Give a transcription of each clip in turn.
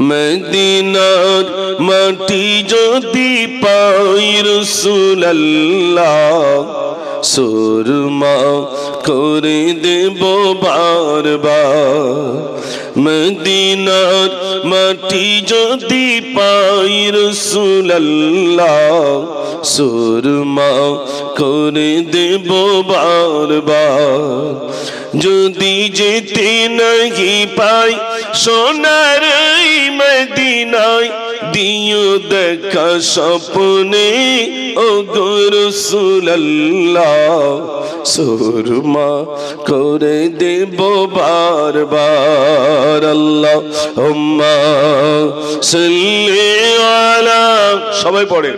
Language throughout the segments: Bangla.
মদিনার মাটি যদি পাই রাসূলুল্লাহ সুরমা করে দেব বারবার। মদিনার মাটি যদি পাই রাসূলুল্লাহ সুরমা করে দেব বারবার। যদি যেতে নাহি পাই সোনার মদিনায় দিও দেখা স্বপ্নে ও গো রাসূলুল্লাহ সুরমা করে দেব বারবার। আল্লাহুম্মা সাল্লি আলা, সবাই পড়ে,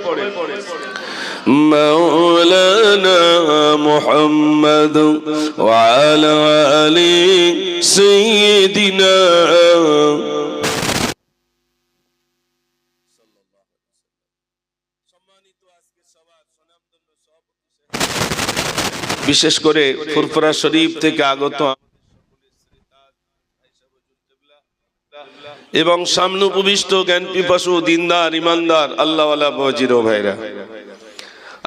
مولانا محمد وعلى آل سيدنا। বিশেষ করে ফুরফুরা শরীফ থেকে আগত এবং সামনে উপবিষ্ট জ্ঞান পিপাসু দিনদার ইমানদার আল্লাহওয়ালা বাজিরো ভাইরা,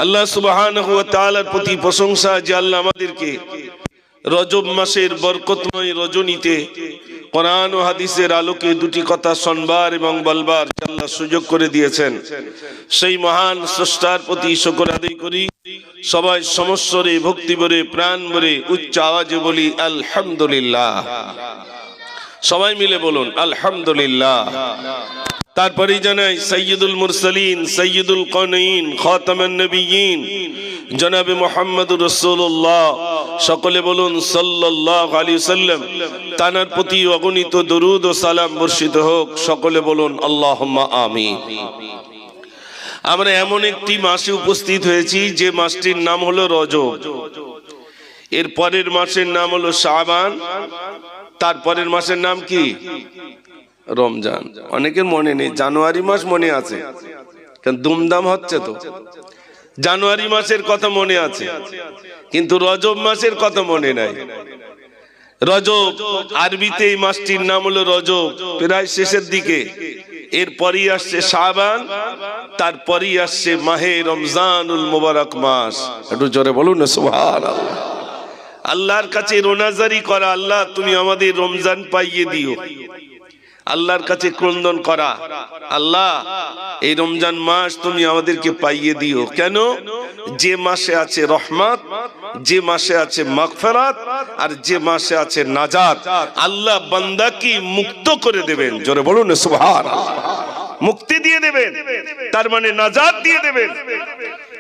আল্লাহ সুবহানাহু ওয়া তাআলার প্রতি প্রশংসা যে আল্লাহ আমাদেরকে রজব মাসের বরকতময় রজনীতে কোরআন ও হাদিসের আলোকে দুটি কথা শুনবার এবং বলবার আল্লাহ সুযোগ করে দিয়েছেন। সেই মহান স্রষ্টার প্রতি শুকর আদায় করি। সবাই সমস্বরে ভক্তি ভরে প্রাণ ভরে উচ্চ আওয়াজে বলি আলহামদুলিল্লাহ। সবাই মিলে বলুন আলহামদুলিল্লাহ। তারপরেই জানাই সাইয়্যিদুল মুরসালিন সাইয়্যিদুল কাওনাইন খাতামুন নবিয়্যিন জনাবে মুহাম্মদুর রাসূলুল্লাহ, সকলে বলুন সাল্লাল্লাহু আলাইহি ওয়াসাল্লাম। তানার প্রতি অগণিত দরুদ ও সালাম বর্ষিত হোক। সকলে বলুন আল্লাহুম্মা আমিন। আমরা এমন একটি মাসে উপস্থিত হয়েছি যে মাসটির নাম হলো রজব। এর পরের মাসের নাম হলো শাবান, তারপরের মাসের নাম কি? রমজান। অনেকের মনে নেই, জানুয়ারি মাস মনে আছে, কারণ দুমদাম হচ্ছে তো। জানুয়ারি মাসের কথা মনে আছে, কিন্তু রজব মাসের কথা মনে নাই। রজব আরবিতে এই মাসটির নাম হলো রজব, প্রায় শেষের দিকে। এরপরই আসছে শাবান, তারপরই আসছে মাহে রমজানুল মুবারক মাস। একটু জোরে বলুন না সুবহানাল্লাহ। আল্লাহর কাছে রোনাজারি করা, আল্লাহ তুমি আমাদের রমজান পাইয়ে দিও। আল্লাহর কাছে ক্রন্দন করা, আল্লাহ এই রমজান মাস তুমি আমাদেরকে পাইয়ে দিও। কেন? যে মাসে আছে রহমত, যে মাসে আছে মাগফিরাত, আর যে মাসে আছে নাজাত। আল্লাহ বান্দাকে মুক্ত করে দেবেন। জোরে বলুন না সুবহানাল্লাহ। মুক্তি দিয়ে দেবেন, তার মানে নাজাত দিয়ে দেবেন।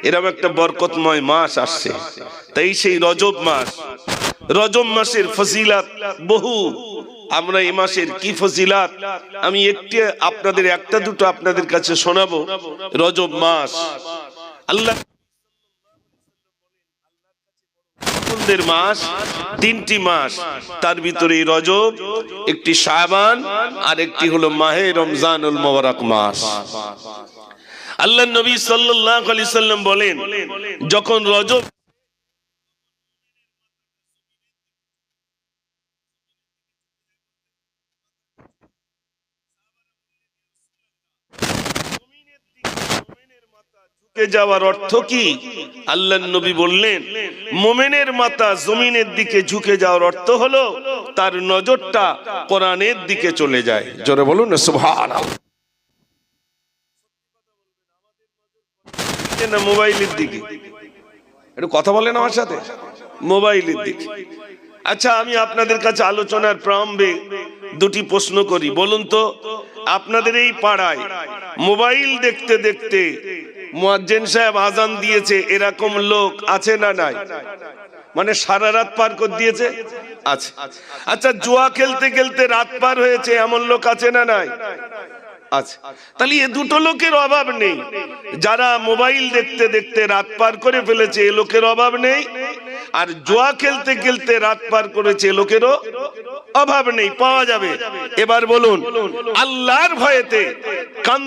এরকম একটা বরকতময় মাস আসছে। তাই সেই রজব মাস, রজব মাসের ফজিলত বহু। আমরা এই মাসের কি ফজিলত আমি একটা দুটো আপনাদের কাছে শোনাবো। রজব মাস আল্লাহ পছন্দের মাস, তিনটি মাস, তার ভিতরে রজব, একটি শাবান, আর একটি হলো মাহে রমজানুল মুবারক মাস। আল্লাহর নবী সাল্লাল্লাহু আলাইহি সাল্লাম বলেন, যখন রজব যাওয়ার অর্থ কি? আল্লাহর নবী বললেন, মুমিনের মাথা জমিনের দিকে ঝুঁকে যাওয়ার অর্থ হলো তার নজরটা কোরআনের দিকে চলে যায়। জোরে বলুন না সুবহানাল্লাহ। না মোবাইলের দিকে, একটু কথা বলেন আমার সাথে, মোবাইলের দিকে। আচ্ছা, আমি আপনাদের কাছে আলোচনার প্রারম্ভে দুটি প্রশ্ন করি। বলুন তো, আপনাদের এই পাড়ায় মোবাইল দেখতে দেখতে মুয়াজ্জিন সাহেব আজান দিয়েছে, এরকম লোক আছে না নাই? মানে সারা রাত পার করে দিয়েছে, আছে। আচ্ছা, জুয়া খেলতে খেলতে রাত পার হয়েছে, এমন লোক আছে না নাই? আছে। তাহলে এ দুটো লোকের অভাব নেই। যারা মোবাইল দেখতে দেখতে রাত পার করে ফেলেছে, এ লোকের অভাব নেই। আর জুয়া খেলতে খেলতে রাত পার করেছে, এ লোকেরও অভাব নেই, পাওয়া যাবে। এবার বলুন, আল্লাহর ভয়েতে কান